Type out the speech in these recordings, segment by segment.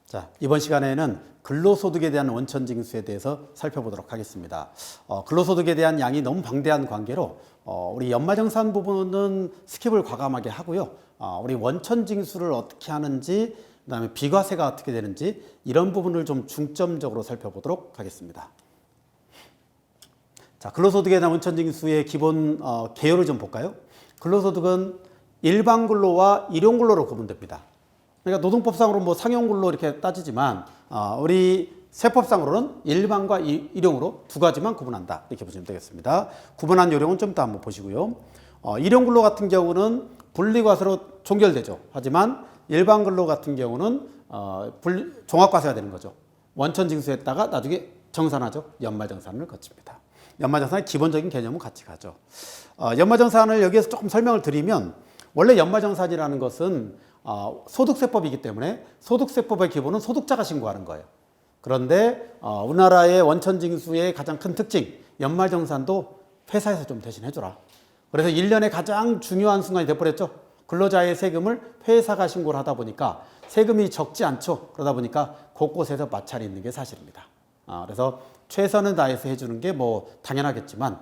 자, 이번 시간에는 근로소득에 대한 원천징수에 대해서 살펴보도록 하겠습니다. 근로소득에 대한 양이 너무 방대한 관계로 우리 연마정산 부분은 스킵을 과감하게 하고요. 우리 원천징수를 어떻게 하는지, 그다음에 비과세가 어떻게 되는지 이런 부분을 좀 중점적으로 살펴보도록 하겠습니다. 자, 근로소득에 대한 원천징수의 기본 개요를 좀 볼까요? 근로소득은 일반근로와 일용근로로 구분됩니다. 그러니까 노동법상으로 뭐 상용근로 이렇게 따지지만 우리 세법상으로는 일반과 일용으로 두 가지만 구분한다 이렇게 보시면 되겠습니다. 구분한 요령은 좀 이따 한번 보시고요. 일용근로 같은 경우는 분리과세로 종결되죠. 하지만 일반근로 같은 경우는 종합과세가 되는 거죠. 원천징수했다가 나중에 정산하죠. 연말정산을 거칩니다. 연말정산의 기본적인 개념은 같이 가죠. 연말정산을 여기에서 조금 설명을 드리면 원래 연말정산이라는 것은 소득세법이기 때문에 소득세법의 기본은 소득자가 신고하는 거예요. 그런데 우리나라의 원천징수의 가장 큰 특징, 연말정산도 회사에서 좀 대신 해줘라. 그래서 1년에 가장 중요한 순간이 돼버렸죠. 근로자의 세금을 회사가 신고를 하다 보니까 세금이 적지 않죠. 그러다 보니까 곳곳에서 마찰이 있는 게 사실입니다. 그래서 최선을 다해서 해주는 게 뭐 당연하겠지만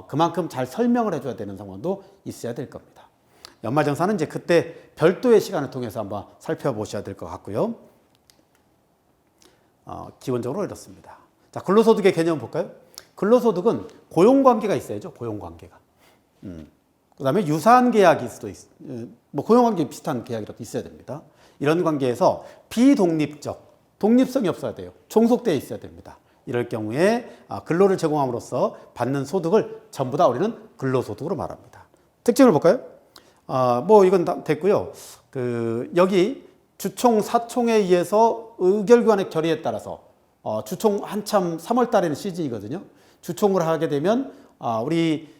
그만큼 잘 설명을 해줘야 되는 상황도 있어야 될 겁니다. 연말정산은 이제 그때 별도의 시간을 통해서 한번 살펴보셔야 될 것 같고요. 기본적으로 이렇습니다. 자, 근로소득의 개념 볼까요? 근로소득은 고용관계가 있어야죠. 고용관계가. 그 다음에 유사한 계약일 수도 뭐 고용관계 비슷한 계약이라도 있어야 됩니다. 이런 관계에서 비독립적, 독립성이 없어야 돼요. 종속되어 있어야 됩니다. 이럴 경우에 근로를 제공함으로써 받는 소득을 전부 다 우리는 근로소득으로 말합니다. 특징을 볼까요? 뭐 이건 다 됐고요. 여기 주총, 사총에 의해서 의결기관의 결의에 따라서 주총 한참 3월 달에는 시즌이거든요. 주총을 하게 되면 우리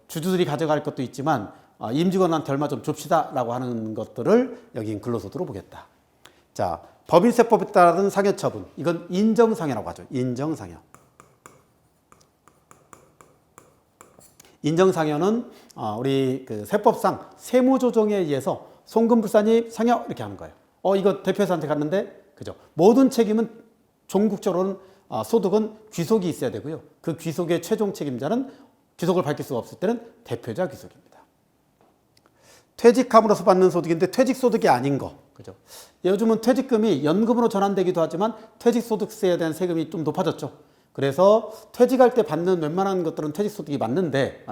주주들이 가져갈 것도 있지만 임직원한테 얼마 좀 줍시다라고 하는 것들을 여기 근로소득으로 보겠다. 자, 법인세법에 따른 상여처분, 이건 인정상여라고 하죠. 인정상여. 인정상여는 우리 세법상 세무조정에 의해서 송금불산입 상여 이렇게 하는 거예요. 이거 대표이사한테 갔는데, 그죠? 모든 책임은 종국적으로는 소득은 귀속이 있어야 되고요. 그 귀속의 최종 책임자는 귀속을 밝힐 수가 없을 때는 대표자 귀속입니다. 퇴직함으로써 받는 소득인데 퇴직소득이 아닌 거, 그죠? 요즘은 퇴직금이 연금으로 전환되기도 하지만 퇴직소득세에 대한 세금이 좀 높아졌죠. 그래서 퇴직할 때 받는 웬만한 것들은 퇴직소득이 맞는데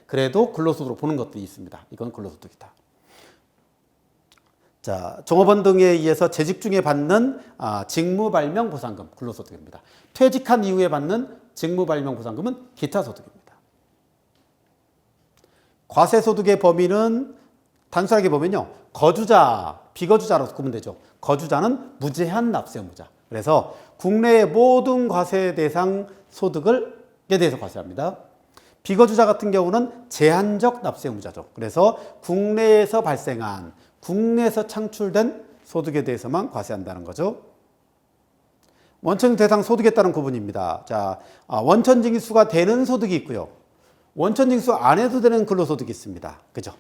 그래도 근로소득으로 보는 것들이 있습니다. 이건 근로소득이다. 자, 종업원 등에 의해서 재직 중에 받는 직무발명보상금, 근로소득입니다. 퇴직한 이후에 받는 직무발명보상금은 기타소득입니다. 과세소득의 범위는 단순하게 보면요, 거주자, 비거주자로 구분되죠. 거주자는 무제한 납세 의무자. 그래서 국내의 모든 과세 대상 소득에 대해서 과세합니다. 비거주자 같은 경우는 제한적 납세 의무자죠. 그래서 국내에서 발생한, 국내에서 창출된 소득에 대해서만 과세한다는 거죠. 원천 대상 소득에 따른 구분입니다. 자, 원천징수가 되는 소득이 있고요. 원천징수 안 해도 되는 근로소득이 있습니다. 그죠?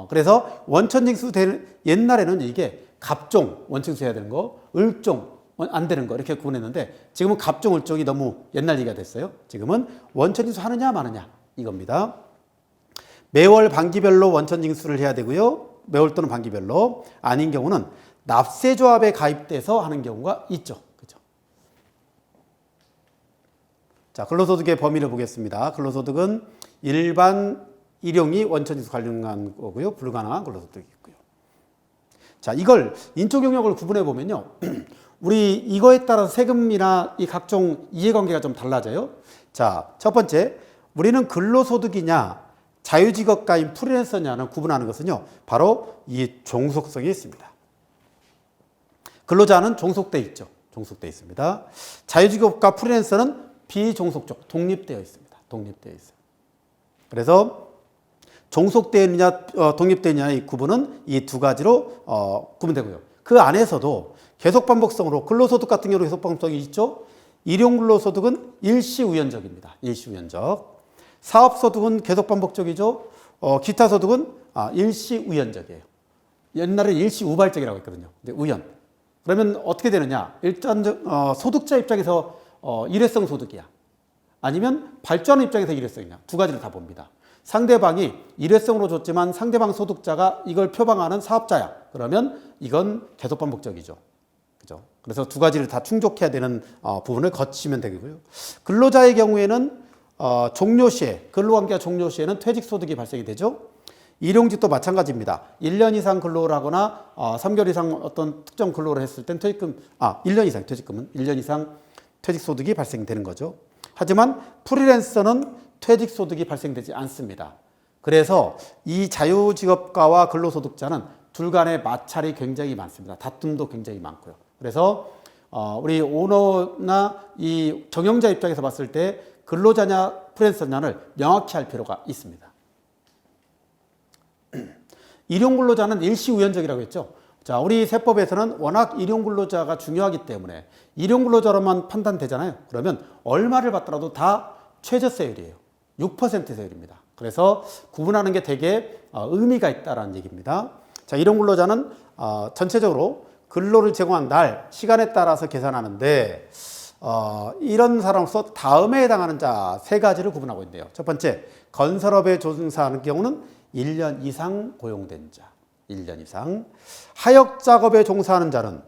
그래서 원천징수 되는, 옛날에는 이게 갑종, 원천징수 해야 되는 거, 을종, 안 되는 거 이렇게 구분했는데 지금은 갑종, 을종이 너무 옛날 얘기가 됐어요. 지금은 원천징수 하느냐 마느냐 이겁니다. 매월 반기별로 원천징수를 해야 되고요. 매월 또는 반기별로. 아닌 경우는 납세조합에 가입돼서 하는 경우가 있죠. 그죠? 자, 근로소득의 범위를 보겠습니다. 근로소득은 일반 일용이 원천징수 관련한 거고요. 불가능한 근로소득이 있고요. 자, 이걸 인적 영역을 구분해 보면요. 우리 이거에 따라서 세금이나 이 각종 이해관계가 좀 달라져요. 자, 첫 번째, 우리는 근로소득이냐 자유직업가인 프리랜서냐는 구분하는 것은요, 바로 이 종속성이 있습니다. 근로자는 종속돼 있죠. 종속돼 있습니다. 자유직업가 프리랜서는 비종속적, 독립되어 있습니다. 독립되어 있어요. 그래서 종속되어 있느냐, 독립되어 있느냐의 구분은 이 두 가지로 구분되고요. 그 안에서도 계속반복성으로 근로소득 같은 경우는 계속반복성이 있죠. 일용근로소득은 일시우연적입니다. 일시우연적. 사업소득은 계속반복적이죠. 기타소득은 일시우연적이에요. 옛날에 일시우발적이라고 했거든요. 근데 우연. 그러면 어떻게 되느냐? 일단 소득자 입장에서 일회성 소득이야. 아니면 발주하는 입장에서 일회성이냐. 두 가지를 다 봅니다. 상대방이 일회성으로 줬지만 상대방 소득자가 이걸 표방하는 사업자야. 그러면 이건 계속 반복적이죠. 그죠? 그래서 두 가지를 다 충족해야 되는 부분을 거치면 되고요. 근로자의 경우에는 종료 시에, 근로관계가 종료 시에는 퇴직소득이 발생이 되죠. 일용직도 마찬가지입니다. 1년 이상 근로를 하거나 3개월 이상 어떤 특정 근로를 했을 땐 퇴직금, 1년 이상 퇴직금은 1년 이상 퇴직소득이 발생되는 거죠. 하지만 프리랜서는 퇴직소득이 발생되지 않습니다. 그래서 이 자유직업가와 근로소득자는 둘 간의 마찰이 굉장히 많습니다. 다툼도 굉장히 많고요. 그래서 우리 오너나 이 경영자 입장에서 봤을 때 근로자냐 프리랜서냐를 명확히 할 필요가 있습니다. 일용근로자는 일시우연적이라고 했죠. 자, 우리 세법에서는 워낙 일용근로자가 중요하기 때문에 일용근로자로만 판단되잖아요. 그러면 얼마를 받더라도 다 최저세율이에요. 6% 세율입니다. 그래서 구분하는 게 되게 의미가 있다는 얘기입니다. 자, 일용근로자는 전체적으로 근로를 제공한 날, 시간에 따라서 계산하는데 이런 사람으로서 다음에 해당하는 자 세 가지를 구분하고 있네요. 첫 번째, 건설업에 종사하는 경우는 1년 이상 고용된 자, 1년 이상. 하역작업에 종사하는 자는,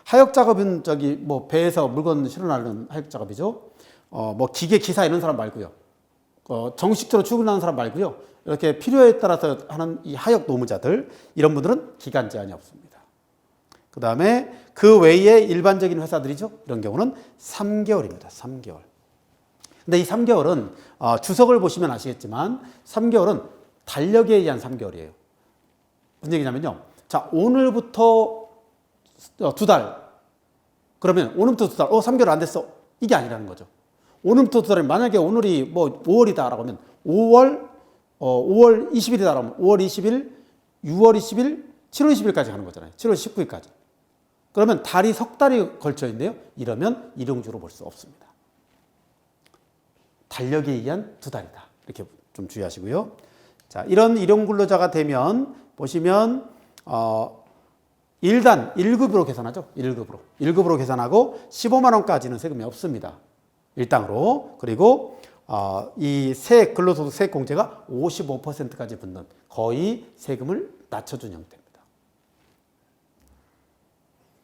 하역작업은 뭐 배에서 물건 실어나르는 하역작업이죠. 뭐 기계 기사 이런 사람 말고요. 정식적으로 출근하는 사람 말고요. 이렇게 필요에 따라서 하는 이 하역 노무자들, 이런 분들은 기간 제한이 없습니다. 그 다음에 그 외에 일반적인 회사들이죠. 이런 경우는 3개월입니다. 3개월. 근데 이 3개월은 주석을 보시면 아시겠지만 3개월은 달력에 의한 3개월이에요. 무슨 얘기냐면요. 자, 오늘부터 2달. 그러면 오늘부터 2달. 3개월 안 됐어. 이게 아니라는 거죠. 오늘부터 2달이면 만약에 오늘이 뭐 5월이다라고 하면 5월 20일이다라고 하면 5월 20일, 6월 20일, 7월 20일까지 가는 거잖아요. 7월 19일까지. 그러면 달이 석 달이 걸쳐 있네요. 이러면 일용주로 볼 수 없습니다. 달력에 의한 2달이다. 이렇게 좀 주의하시고요. 자, 이런 일용근로자가 되면 보시면 1단 1급으로 계산하죠. 1급으로 계산하고 15만 원까지는 세금이 없습니다. 일당으로. 그리고 이 근로소득 세액공제가 55%까지 붙는 거의 세금을 낮춰준 형태입니다.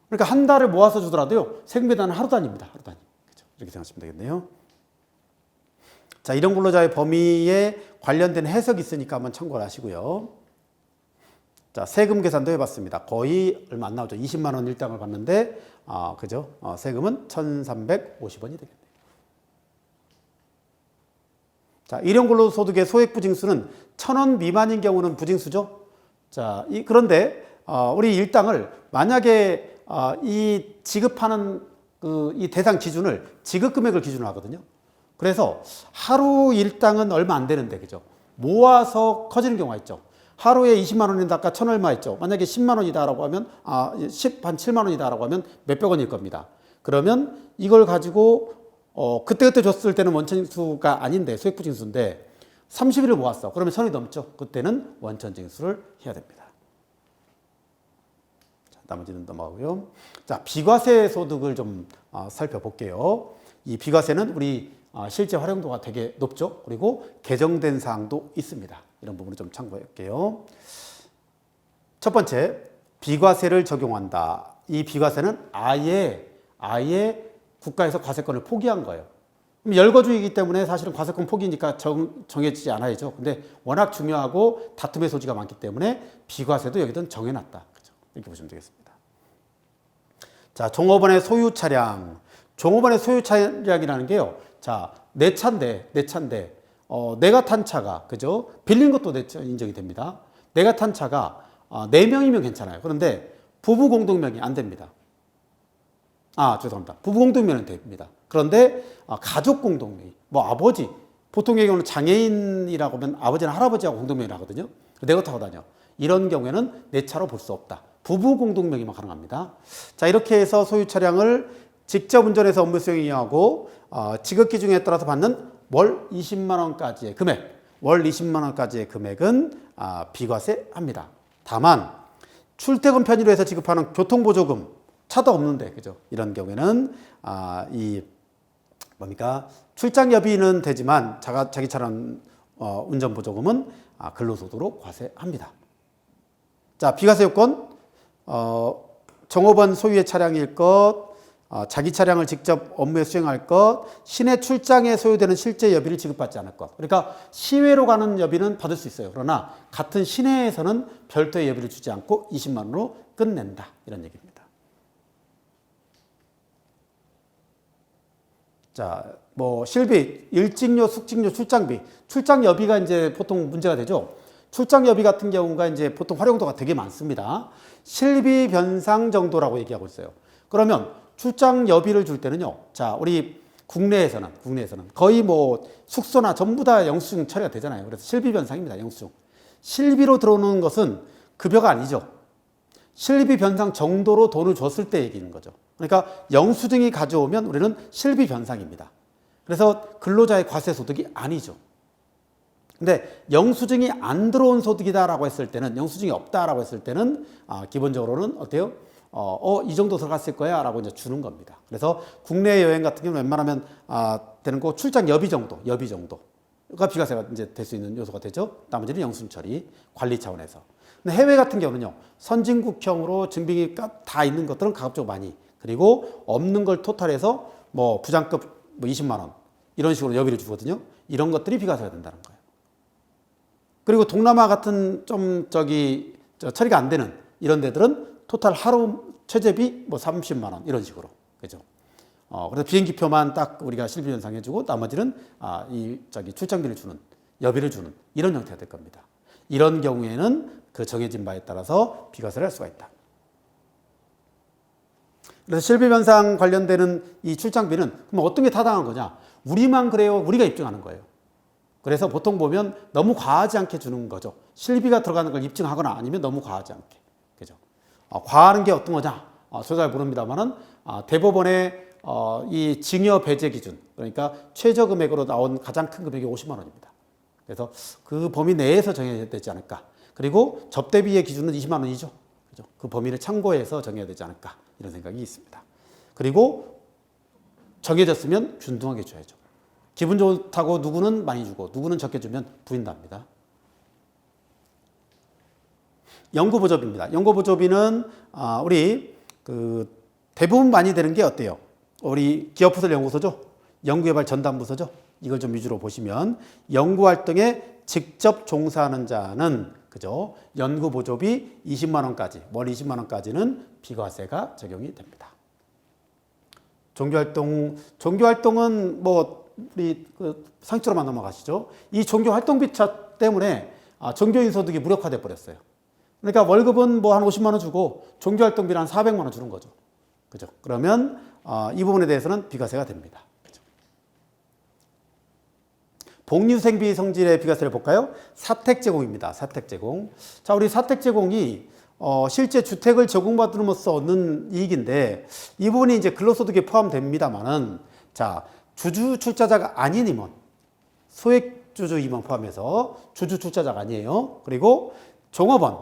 그러니까 한 달을 모아서 주더라도요. 세금 배당은 하루 단위입니다. 하루 단위. 그렇죠? 이렇게 생각하시면 되겠네요. 자, 일용근로자의 범위에 관련된 해석이 있으니까 한번 참고를 하시고요. 자, 세금 계산도 해봤습니다. 거의 얼마 안 나오죠. 20만 원 일당을 받는데, 그죠? 세금은 1,350원이 되겠네요. 자, 일용근로소득의 소액부징수는 1,000원 미만인 경우는 부징수죠. 자, 그런데 우리 일당을 만약에 이 지급하는 이 대상 기준을 지급 금액을 기준으로 하거든요. 그래서 하루 일당은 얼마 안 되는데, 그죠? 모아서 커지는 경우가 있죠. 하루에 20만 원인데 아까 1,000 얼마 있죠. 만약에 10만 원이다라고 하면, 한 7만 원이다라고 하면 몇백 원일 겁니다. 그러면 이걸 가지고, 그때 줬을 때는 원천징수가 아닌데, 소액부징수인데, 30일을 모았어. 그러면 1,000이 넘죠. 그때는 원천징수를 해야 됩니다. 자, 나머지는 넘어가고요. 자, 비과세 소득을 좀 살펴볼게요. 이 비과세는 우리 실제 활용도가 되게 높죠. 그리고 개정된 사항도 있습니다. 이런 부분을 좀 참고할게요. 첫 번째, 비과세를 적용한다. 이 비과세는 아예 국가에서 과세권을 포기한 거예요. 그럼 열거주의이기 때문에 사실은 과세권 포기니까 정해지지 않아야죠. 근데 워낙 중요하고 다툼의 소지가 많기 때문에 비과세도 여기든 정해놨다. 그렇죠? 이렇게 보시면 되겠습니다. 자, 종업원의 소유 차량. 종업원의 소유 차량이라는 게요. 자, 내 차인데, 내가 탄 차가, 그죠? 빌린 것도 내 차 인정이 됩니다. 내가 탄 차가 4명이면 괜찮아요. 그런데 부부 공동명의 안 됩니다. 죄송합니다. 부부 공동명의는 됩니다. 그런데 가족 공동명의, 뭐 아버지, 보통의 경우는 장애인이라고 하면 아버지나 할아버지하고 공동명의를 하거든요. 내가 타고 다녀. 이런 경우에는 내 차로 볼 수 없다. 부부 공동명의만 가능합니다. 자, 이렇게 해서 소유 차량을 직접 운전해서 업무 수행하고 지급 기준에 따라서 받는 월 20만 원까지의 금액, 월 20만 원까지의 금액은 비과세합니다. 다만 출퇴근 편의로 해서 지급하는 교통보조금, 차도 없는데, 그죠? 이런 경우에는 이 뭡니까? 출장 여비는 되지만 자기 차량 운전 보조금은 근로소득으로 과세합니다. 자, 비과세 요건 종업원 소유의 차량일 것, 자기 차량을 직접 업무에 수행할 것, 시내 출장에 소요되는 실제 여비를 지급받지 않을 것. 그러니까 시외로 가는 여비는 받을 수 있어요. 그러나 같은 시내에서는 별도의 여비를 주지 않고 20만 원으로 끝낸다. 이런 얘기입니다. 자, 뭐 실비, 일직료, 숙직료, 출장비, 출장 여비가 이제 보통 문제가 되죠. 출장 여비 같은 경우가 이제 보통 활용도가 되게 많습니다. 실비 변상 정도라고 얘기하고 있어요. 그러면 출장 여비를 줄 때는요. 자, 우리 국내에서는 거의 뭐 숙소나 전부 다 영수증 처리가 되잖아요. 그래서 실비 변상입니다. 영수증. 실비로 들어오는 것은 급여가 아니죠. 실비 변상 정도로 돈을 줬을 때 얘기하는 거죠. 그러니까 영수증이 가져오면 우리는 실비 변상입니다. 그래서 근로자의 과세 소득이 아니죠. 근데 영수증이 안 들어온 소득이다라고 했을 때는, 영수증이 없다라고 했을 때는 기본적으로는 어때요? 이 정도 들어갔을 거야 라고 이제 주는 겁니다. 그래서 국내 여행 같은 경우는 웬만하면 되는 거 출장 여비 정도가 비과세가 이제 될 수 있는 요소가 되죠. 나머지는 영수증 처리, 관리 차원에서. 근데 해외 같은 경우는요, 선진국형으로 증빙이 다 있는 것들은 가급적 많이, 그리고 없는 걸 토탈해서 뭐 부장급 뭐 20만 원 이런 식으로 여비를 주거든요. 이런 것들이 비과세가 된다는 거예요. 그리고 동남아 같은 좀 처리가 안 되는 이런 데들은 토탈 하루 최저비 뭐 30만 원 이런 식으로, 그죠? 그래서 비행기표만 딱 우리가 실비 변상해주고 나머지는 출장비를 주는, 여비를 주는 이런 형태가 될 겁니다. 이런 경우에는 그 정해진 바에 따라서 비과세를 할 수가 있다. 그래서 실비 변상 관련되는 이 출장비는 그럼 어떤 게 타당한 거냐? 우리만 그래요? 우리가 입증하는 거예요. 그래서 보통 보면 너무 과하지 않게 주는 거죠. 실비가 들어가는 걸 입증하거나 아니면 너무 과하지 않게. 그죠? 과하는 게 어떤 거냐? 잘 모릅니다만은 대법원의 이 징여 배제 기준, 그러니까 최저 금액으로 나온 가장 큰 금액이 50만 원입니다. 그래서 그 범위 내에서 정해야 되지 않을까. 그리고 접대비의 기준은 20만 원이죠. 그죠? 그 범위를 참고해서 정해야 되지 않을까. 이런 생각이 있습니다. 그리고 정해졌으면 균등하게 줘야죠. 기분 좋다고 누구는 많이 주고 누구는 적게 주면 부인답니다. 연구보조비입니다. 연구보조비는 우리 대부분 많이 되는 게 어때요? 우리 기업부설 연구소죠. 연구개발 전담부서죠. 이걸 좀 위주로 보시면 연구활동에 직접 종사하는 자는 그죠? 연구보조비 20만 원까지, 월 20만 원까지는 비과세가 적용이 됩니다. 종교활동은 뭐 우리 상식적으로만 넘어가시죠. 이 종교활동비 때문에 종교인 소득이 무력화돼 버렸어요. 그러니까 월급은 뭐 한 50만 원 주고 종교활동비는 한 400만 원 주는 거죠. 그죠? 그러면 이 부분에 대해서는 비과세가 됩니다. 그죠? 복리후생비 성질의 비과세를 볼까요? 사택제공입니다. 사택제공. 자, 우리 사택제공이 실제 주택을 제공받음으로써 얻는 이익인데 이 부분이 이제 근로소득에 포함됩니다만은 자, 주주 출자자가 아닌 임원, 소액주주 임원 포함해서 주주 출자자가 아니에요. 그리고 종업원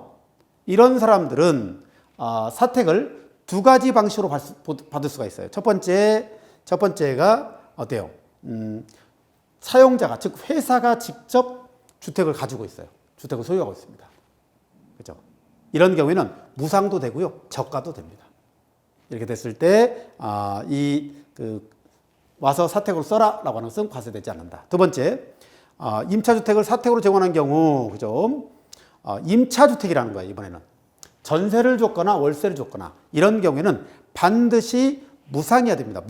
이런 사람들은 사택을 두 가지 방식으로 받을 수가 있어요. 첫 번째가 어때요? 사용자가, 즉 회사가 직접 주택을 가지고 있어요. 주택을 소유하고 있습니다. 그렇죠? 이런 경우에는 무상도 되고요, 저가도 됩니다. 이렇게 됐을 때 와서 사택으로 써라라고 하는 것은 과세되지 않는다. 두 번째, 임차주택을 사택으로 제공하는 경우, 그죠? 임차주택이라는 거예요. 이번에는 전세를 줬거나 월세를 줬거나 이런 경우에는 반드시 무상이어야 됩니다.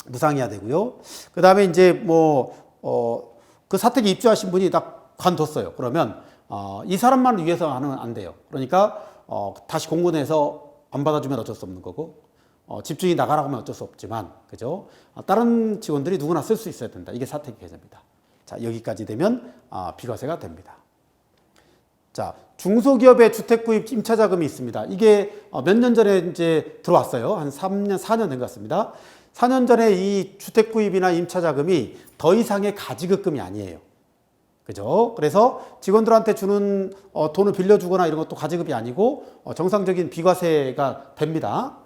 무상이어야 되고요. 그 다음에 이제 그 사택에 입주하신 분이 딱 관뒀어요. 그러면 이 사람만 위해서 하면 안 돼요. 그러니까 다시 공고내서 안 받아주면 어쩔 수 없는 거고, 집주인이 나가라고 하면 어쩔 수 없지만, 그죠? 다른 직원들이 누구나 쓸 수 있어야 된다. 이게 사택 계좌입니다. 자, 여기까지 되면 비과세가 됩니다. 자, 중소기업의 주택구입 임차자금이 있습니다. 이게 몇 년 전에 이제 들어왔어요. 한 3년, 4년 된 것 같습니다. 4년 전에 이 주택구입이나 임차자금이 더 이상의 가지급금이 아니에요. 그죠? 그래서 직원들한테 주는 돈을 빌려주거나 이런 것도 과지급이 아니고 정상적인 비과세가 됩니다.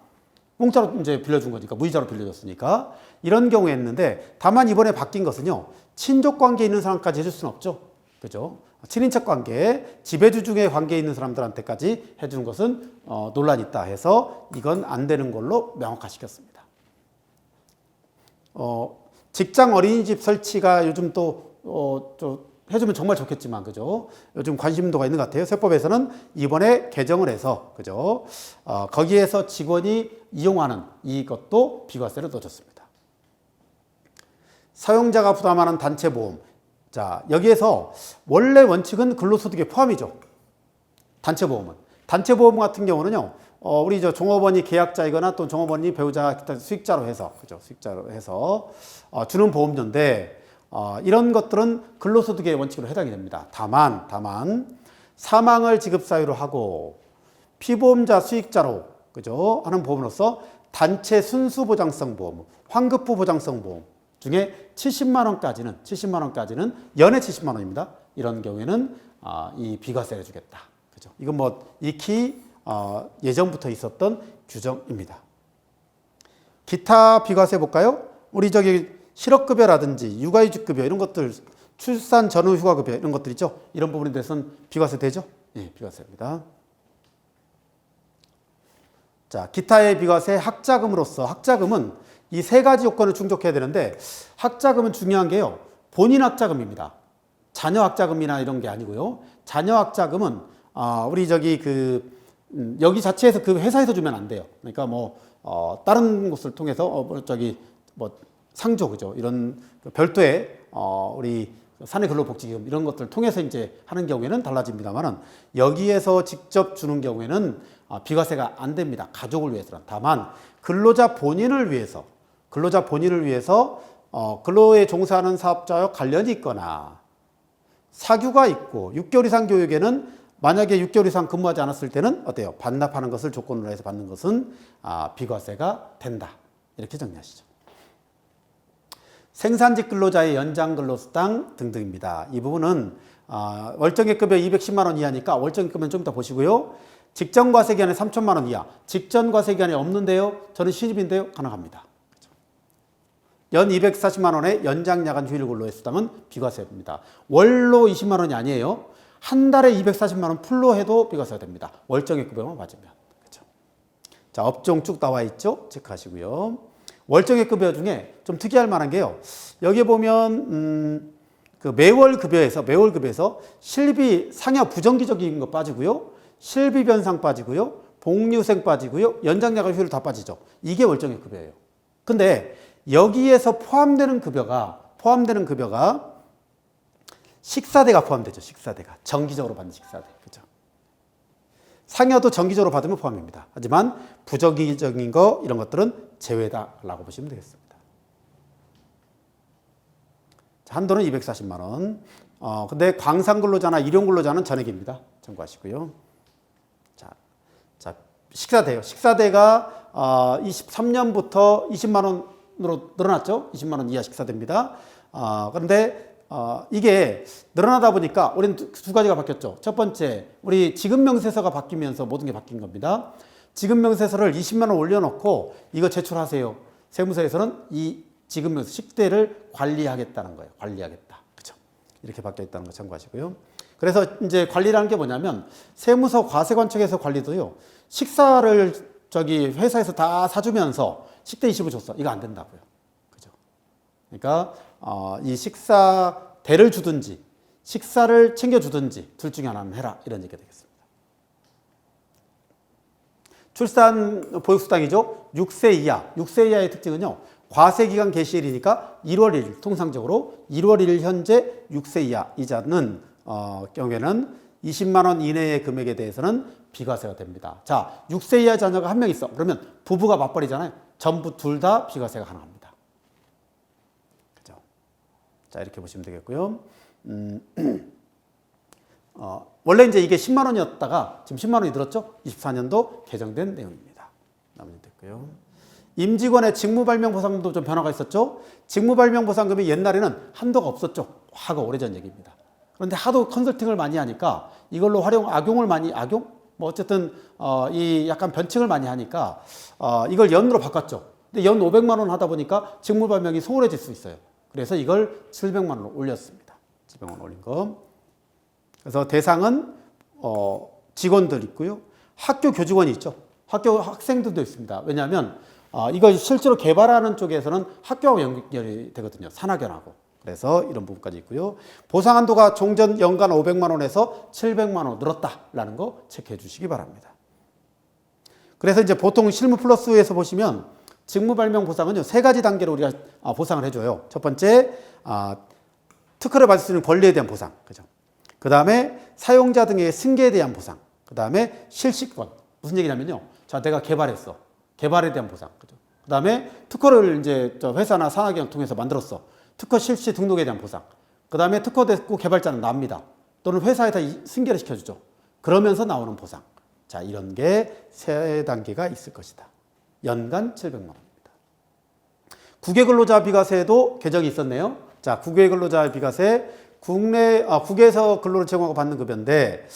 공짜로 이제 빌려준 거니까, 무이자로 빌려줬으니까. 이런 경우에 했는데, 다만 이번에 바뀐 것은요, 친족 관계에 있는 사람까지 해줄 수는 없죠. 그죠? 친인척 관계, 지배주 중에 관계에 있는 사람들한테까지 해주는 것은 논란이 있다 해서 이건 안 되는 걸로 명확화시켰습니다. 직장 어린이집 설치가 요즘 또 해주면 정말 좋겠지만, 그죠? 요즘 관심도가 있는 것 같아요. 세법에서는 이번에 개정을 해서, 그죠? 거기에서 직원이 이용하는 이것도 비과세를 넣어줬습니다. 사용자가 부담하는 단체 보험. 자, 여기에서 원래 원칙은 근로소득에 포함이죠. 단체 보험은. 단체 보험 같은 경우는요, 우리 종업원이 계약자이거나 또 종업원이 배우자 기타 수익자로 해서, 그죠? 수익자로 해서 주는 보험료인데, 이런 것들은 근로소득의 원칙으로 해당이 됩니다. 다만 사망을 지급 사유로 하고 피보험자 수익자로, 그죠? 하는 보험으로서 단체 순수보장성 보험, 환급부 보장성 보험 중에 70만 원까지는 연에 70만 원입니다. 이런 경우에는 이 비과세를 주겠다. 그죠? 이건 뭐 익히 예전부터 있었던 규정입니다. 기타 비과세 볼까요? 우리 실업급여라든지 육아휴직급여 이런 것들, 출산 전후 휴가급여 이런 것들 있죠. 이런 부분에 대해서는 비과세 되죠? 예, 비과세입니다. 자, 기타의 비과세 학자금으로서, 학자금은 이 세 가지 요건을 충족해야 되는데, 학자금은 중요한 게요, 본인 학자금입니다. 자녀 학자금이나 이런 게 아니고요. 자녀 학자금은 우리 여기 자체에서 그 회사에서 주면 안 돼요. 그러니까 다른 곳을 통해서 상조, 그죠? 이런 별도의 우리 사내근로복지기금 이런 것들을 통해서 이제 하는 경우에는 달라집니다만은, 여기에서 직접 주는 경우에는 비과세가 안 됩니다. 가족을 위해서는. 다만 근로자 본인을 위해서 근로에 종사하는 사업자와 관련이 있거나 사규가 있고 6개월 이상 교육에는, 만약에 6개월 이상 근무하지 않았을 때는 어때요? 반납하는 것을 조건으로 해서 받는 것은 비과세가 된다. 이렇게 정리하시죠. 생산직 근로자의 연장 근로수당 등등입니다. 이 부분은 월정액급여 210만 원 이하니까 월정액급여는 좀 이따 보시고요. 직전과세기간에 3천만 원 이하, 직전과세기간에 없는데요, 저는 신입인데요, 가능합니다. 연 240만 원의 연장야간 휴일 근로의 수당은 비과세입니다. 월로 20만 원이 아니에요. 한 달에 240만 원 풀로 해도 비과세가 됩니다. 월정액급여만 맞으면. 그렇죠? 자, 업종 쭉 나와 있죠? 체크하시고요. 월정액급여 중에 좀 특이할 만한 게요, 여기 보면 그 매월급여에서 실비 상여 부정기적인 거 빠지고요, 실비 변상 빠지고요, 복리후생 빠지고요, 연장야간 휴일 다 빠지죠. 이게 월정액급여예요. 근데 여기에서 포함되는 급여가 식사대가 포함되죠. 식사대가 정기적으로 받는 식사대, 그죠? 상여도 정기적으로 받으면 포함입니다. 하지만 부정기적인 거 이런 것들은 제외다라고 보시면 되겠습니다. 한도는 240만 원. 근데 광산근로자나 일용근로자는 전액입니다. 참고하시고요. 자, 식사대요. 식사대가 23년부터 20만 원으로 늘어났죠. 20만 원 이하 식사대입니다. 그런데 이게 늘어나다 보니까 우리는 두 가지가 바뀌었죠. 첫 번째, 우리 지급명세서가 바뀌면서 모든 게 바뀐 겁니다. 지급명세서를 20만 원 올려놓고 이거 제출하세요. 세무서에서는 이 지급명세 식대를 관리하겠다는 거예요. 관리하겠다. 그죠? 이렇게 바뀌어 있다는 거 참고하시고요. 그래서 이제 관리라는 게 뭐냐면, 세무서 과세관청에서 관리도요, 식사를 회사에서 다 사주면서 식대 20을 줬어. 이거 안 된다고요. 그죠? 그러니까 이 식사대를 주든지 식사를 챙겨주든지 둘 중에 하나는 해라, 이런 얘기가 되겠습니다. 출산 보육수당이죠. 6세 이하의 특징은요, 과세기간 개시일이니까 1월 1일, 통상적으로 1월 1일 현재 6세 이하 이자는 경우에는 20만 원 이내의 금액에 대해서는 비과세가 됩니다. 자, 6세 이하 자녀가 한 명 있어. 그러면 부부가 맞벌이잖아요. 전부 둘 다 비과세가 가능합니다. 그죠? 자, 이렇게 보시면 되겠고요. 원래 이제 이게 10만 원이었다가 지금 10만 원이 늘었죠? 24년도 개정된 내용입니다. 나머지 됐고요. 임직원의 직무발명보상금도 좀 변화가 있었죠? 직무발명보상금이 옛날에는 한도가 없었죠? 과거 오래전 얘기입니다. 그런데 하도 컨설팅을 많이 하니까 이걸로 악용? 뭐 어쨌든 이 약간 변칙을 많이 하니까 이걸 연으로 바꿨죠. 근데 연 500만 원 하다 보니까 직무 발명이 소홀해질 수 있어요. 그래서 이걸 700만 원으로 올렸습니다. 700만 원 올린 거. 그래서 대상은 직원들 있고요. 학교 교직원이 있죠. 학교 학생들도 있습니다. 왜냐하면 이걸 실제로 개발하는 쪽에서는 학교하고 연결이 되거든요. 산학연하고. 그래서 이런 부분까지 있고요. 보상 한도가 종전 연간 500만 원에서 700만 원 늘었다라는 거 체크해 주시기 바랍니다. 그래서 이제 보통 실무 플러스에서 보시면 직무 발명 보상은요, 3가지 단계로 우리가 보상을 해줘요. 첫 번째, 특허를 받을 수 있는 권리에 대한 보상. 그죠? 그 다음에 사용자 등의 승계에 대한 보상. 그 다음에 실시권. 무슨 얘기냐면요. 자, 내가 개발했어. 개발에 대한 보상. 그죠? 그 다음에 특허를 이제 회사나 산학연 통해서 만들었어. 특허 실시 등록에 대한 보상. 그 다음에 특허됐고 개발자는 납니다. 또는 회사에다 승계를 시켜주죠. 그러면서 나오는 보상. 자, 이런 게 3단계가 있을 것이다. 연간 700만 원입니다. 국외근로자 비과세도 개정이 있었네요. 자, 국외근로자 비과세, 국외에서 근로를 제공하고 받는 급여인데,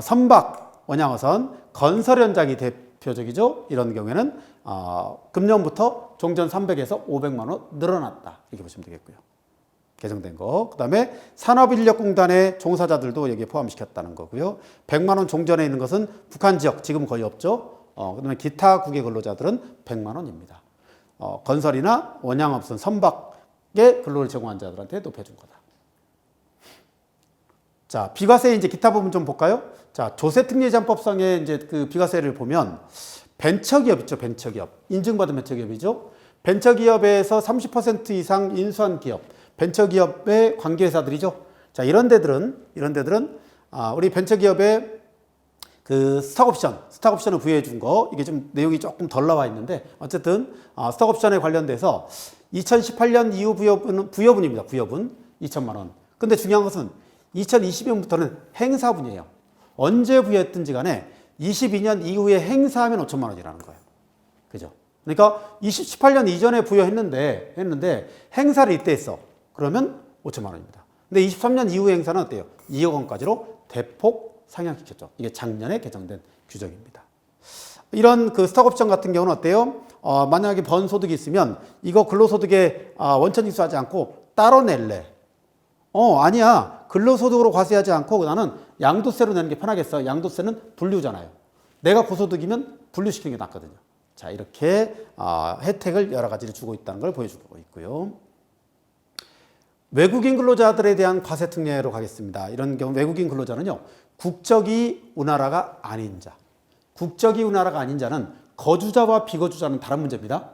선박, 원양어선, 건설 현장이 대표적이죠. 이런 경우에는 금년부터 종전 300에서 500만 원 늘어났다. 이렇게 보시면 되겠고요. 개정된 거. 그 다음에 산업인력공단의 종사자들도 여기에 포함시켰다는 거고요. 100만 원 종전에 있는 것은 북한 지역, 지금 거의 없죠. 그 다음에 기타 국외 근로자들은 100만 원입니다. 건설이나 원양업선, 선박에 근로를 제공한 자들한테 높여준 거다. 자, 비과세 이제 기타 부분 좀 볼까요? 자, 조세특례제한법상의 이제 그 비과세를 보면 벤처기업 있죠, 벤처기업. 인증받은 벤처기업이죠. 벤처기업에서 30% 이상 인수한 기업, 벤처기업의 관계회사들이죠. 자, 이런 데들은 우리 벤처기업에 그 스톡옵션을 부여해 준 거, 이게 좀 내용이 조금 덜 나와 있는데, 어쨌든, 스톡옵션에 관련돼서 2018년 이후 부여분입니다. 부여분. 2천만 원. 근데 중요한 것은 2020년부터는 행사분이에요. 언제 부여했든지 간에 22년 이후에 행사하면 5천만 원이라는 거예요. 그죠? 그러니까 18년 이전에 부여했는데 행사를 이때 했어. 그러면 5천만 원입니다. 근데 23년 이후 행사는 어때요? 2억 원까지로 대폭 상향시켰죠. 이게 작년에 개정된 규정입니다. 이런 그 스톡옵션 같은 경우는 어때요? 만약에 번 소득이 있으면 이거 근로소득에 원천징수하지 않고 따로 낼래. 아니야. 근로소득으로 과세하지 않고 나는 양도세로 내는 게 편하겠어. 양도세는 분류잖아요. 내가 고소득이면 분류시키는 게 낫거든요. 자, 이렇게 혜택을 여러 가지를 주고 있다는 걸 보여주고 있고요. 외국인 근로자들에 대한 과세 특례로 가겠습니다. 이런 경우 외국인 근로자는요, 국적이 우리나라가 아닌 자. 국적이 우리나라가 아닌 자는 거주자와 비거주자는 다른 문제입니다.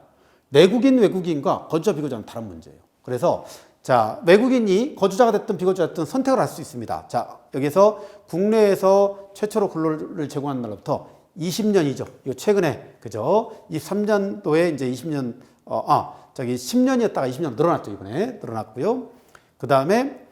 내국인 외국인과 거주자 비거주자는 다른 문제예요. 그래서 자, 외국인이 거주자가 됐든 비거주자가 됐든 선택을 할 수 있습니다. 자, 여기서 국내에서 최초로 근로를 제공한 날부터 20년이죠. 이거 최근에, 그죠? 23년도에 이제 20년, 10년이었다가 20년 늘어났죠. 이번에 늘어났고요. 그 다음에,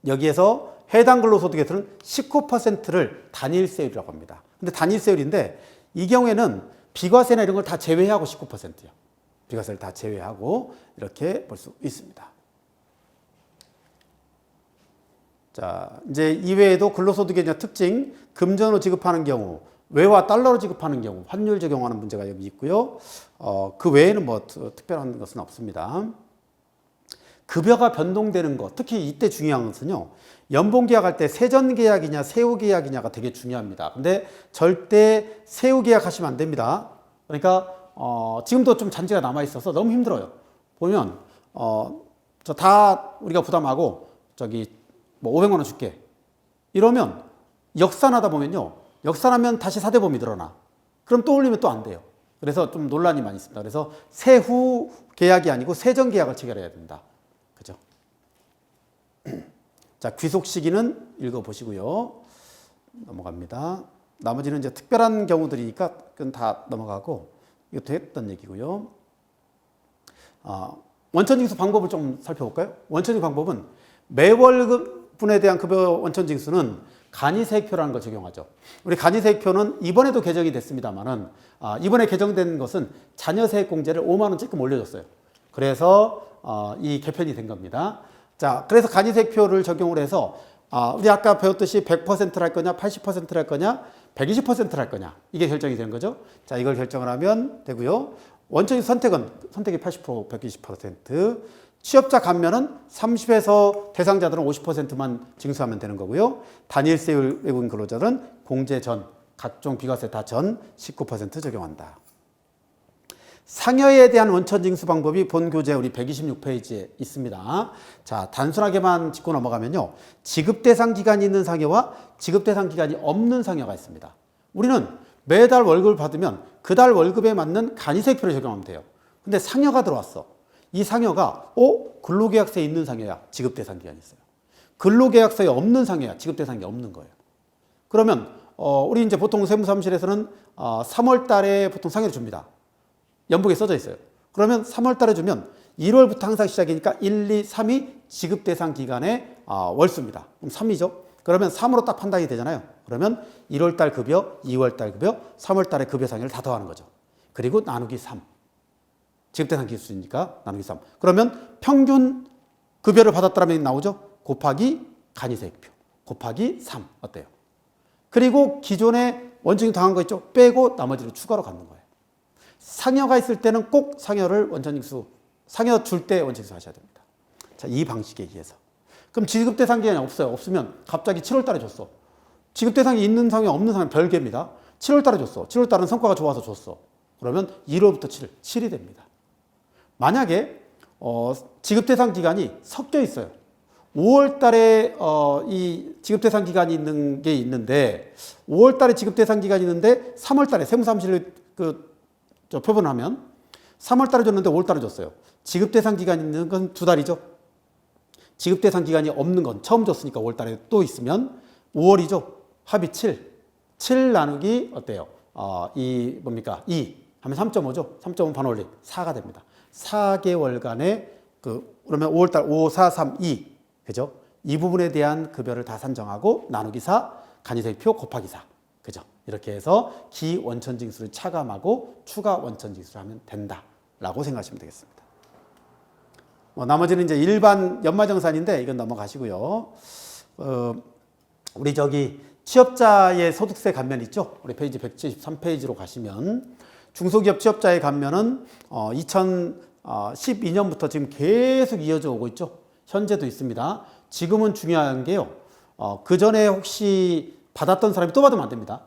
여기에서 해당 근로소득에서는 19%를 단일세율이라고 합니다. 근데 단일세율인데, 이 경우에는 비과세나 이런 걸 다 제외하고 19%예요. 비과세를 다 제외하고 이렇게 볼 수 있습니다. 자, 이제 이외에도 근로소득의 특징, 금전으로 지급하는 경우, 외화 달러로 지급하는 경우, 환율 적용하는 문제가 여기 있고요. 그 외에는 뭐 특별한 것은 없습니다. 급여가 변동되는 것, 특히 이때 중요한 것은요, 연봉 계약할 때 세전 계약이냐, 세후 계약이냐가 되게 중요합니다. 근데 절대 세후 계약하시면 안 됩니다. 그러니까 지금도 좀 잔재가 남아 있어서 너무 힘들어요. 보면 저 다 우리가 부담하고 뭐 500만 원 줄게. 이러면 역산하다 보면요. 역산하면 다시 사대보험이 늘어나. 그럼 또 올리면 또 안 돼요. 그래서 좀 논란이 많이 있습니다. 그래서 세후 계약이 아니고 세전 계약을 체결해야 된다. 그죠? 자, 귀속 시기는 읽어보시고요. 넘어갑니다. 나머지는 이제 특별한 경우들이니까 그건 다 넘어가고 이것도 했던 얘기고요. 원천징수 방법을 좀 살펴볼까요? 원천징수 방법은 매월분에 대한 급여 원천징수는 간이세액표라는 걸 적용하죠. 우리 간이세액표는 이번에도 개정이 됐습니다만은 이번에 개정된 것은 자녀세액공제를 5만 원 조금 올려줬어요. 그래서 이 개편이 된 겁니다. 자, 그래서 간이세표를 적용을 해서 우리 아까 배웠듯이 100%를 할 거냐, 80%를 할 거냐, 120%를 할 거냐, 이게 결정이 되는 거죠. 자, 이걸 결정을 하면 되고요. 원천적 선택이 80%, 120%. 취업자 감면은 30에서 대상자들은 50%만 징수하면 되는 거고요. 단일세 외국인 근로자들은 공제 전, 각종 비과세 다 전 19% 적용한다. 상여에 대한 원천 징수 방법이 본 교재 우리 126페이지에 있습니다. 자, 단순하게만 짚고 넘어가면요. 지급 대상 기간이 있는 상여와 지급 대상 기간이 없는 상여가 있습니다. 우리는 매달 월급을 받으면 그달 월급에 맞는 간이세표를 적용하면 돼요. 근데 상여가 들어왔어. 이 상여가 근로계약서에 있는 상여야. 지급 대상 기간이 있어요. 근로계약서에 없는 상여야. 지급 대상이 없는 거예요. 그러면 우리 이제 보통 세무사무실에서는 3월 달에 보통 상여를 줍니다. 연봉에 써져 있어요. 그러면 3월 달에 주면 1월부터 항상 시작이니까 1, 2, 3이 지급 대상 기간의 월수입니다. 그럼 3이죠. 그러면 3으로 딱 판단이 되잖아요. 그러면 1월 달 급여, 2월 달 급여, 3월 달에 급여 상여를 다 더하는 거죠. 그리고 나누기 3. 지급 대상 기수니까 나누기 3. 그러면 평균 급여를 받았다면 나오죠. 곱하기 간이세액표. 곱하기 3. 어때요? 그리고 기존에 원칙이 당한 거 있죠. 빼고 나머지를 추가로 갖는 거예요. 상여가 있을 때는 꼭 상여를 원천징수, 상여 줄 때 원천징수 하셔야 됩니다. 자, 이 방식에 의해서. 그럼 지급 대상 기간이 없어요. 없으면 갑자기 7월 달에 줬어. 지급 대상이 있는 상여, 없는 상여 별개입니다. 7월 달에 줬어. 7월 달은 성과가 좋아서 줬어. 그러면 1월부터 7이 됩니다. 만약에 지급 대상 기간이 섞여 있어요. 5월 달에 이 지급 대상 기간이 있는 게 있는데 5월 달에 지급 대상 기간이 있는데 3월 달에 세무사무실을 표본을 하면 3월 달에 줬는데 5월 달에 줬어요. 지급 대상 기간이 있는 건 2달이죠. 지급 대상 기간이 없는 건 처음 줬으니까 5월 달에 또 있으면 5월이죠. 합이 7. 7 나누기 어때요? 이 뭡니까? 2 하면 3.5죠. 3.5 반올림 4가 됩니다. 4개월간의 그러면 5월 달 5, 4, 3, 2 그죠? 이 부분에 대한 급여를 다 산정하고 나누기 4 간이세표 곱하기 4 그죠? 이렇게 해서 기원천징수를 차감하고 추가 원천징수를 하면 된다라고 생각하시면 되겠습니다. 나머지는 이제 일반 연마정산인데 이건 넘어가시고요. 우리 취업자의 소득세 감면 있죠? 우리 페이지 173페이지로 가시면 중소기업 취업자의 감면은 2012년부터 지금 계속 이어져 오고 있죠. 현재도 있습니다. 지금은 중요한 게요. 그 전에 혹시 받았던 사람이 또 받으면 안 됩니다.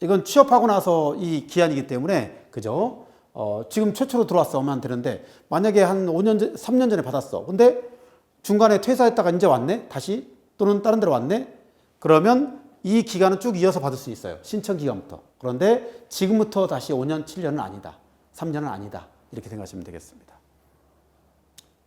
이건 취업하고 나서 이 기한이기 때문에 그죠? 지금 최초로 들어왔어 하면 되는데 만약에 한 5년, 3년 전에 받았어. 근데 중간에 퇴사했다가 이제 왔네? 다시? 또는 다른 데로 왔네? 그러면 이 기간은 쭉 이어서 받을 수 있어요. 신청 기간부터. 그런데 지금부터 다시 5년, 7년은 아니다. 3년은 아니다. 이렇게 생각하시면 되겠습니다.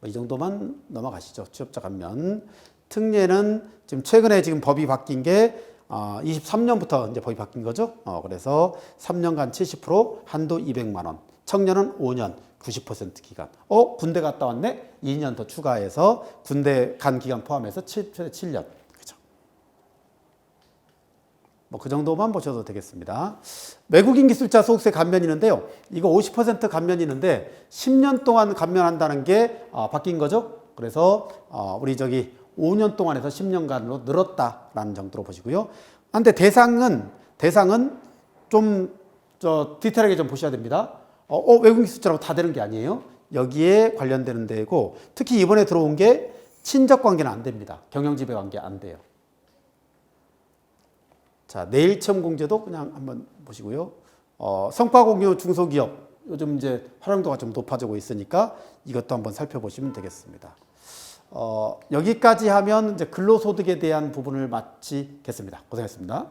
이 정도만 넘어가시죠. 취업자 감면. 특례는 지금 최근에 지금 법이 바뀐 게 23년부터 이제 법이 바뀐 거죠. 그래서 3년간 70% 한도 200만 원. 청년은 5년 90% 기간. 군대 갔다 왔네? 2년 더 추가해서 군대 간 기간 포함해서 7년. 그죠? 그 정도만 보셔도 되겠습니다. 외국인 기술자 소득세 감면이 있는데요. 이거 50% 감면이 있는데 10년 동안 감면한다는 게 바뀐 거죠. 그래서 우리 5년 동안 해서 10년간으로 늘었다라는 정도로 보시고요. 근데 대상은 좀 디테일하게 좀 보셔야 됩니다. 외국인 기술자라고 다 되는 게 아니에요. 여기에 관련되는 데고 특히 이번에 들어온 게 친적 관계는 안 됩니다. 경영지배 관계 안 돼요. 자, 내일처음 공제도 그냥 한번 보시고요. 성과 공유 중소기업 요즘 이제 활용도가 좀 높아지고 있으니까 이것도 한번 살펴보시면 되겠습니다. 여기까지 하면 이제 근로소득에 대한 부분을 마치겠습니다. 고생했습니다.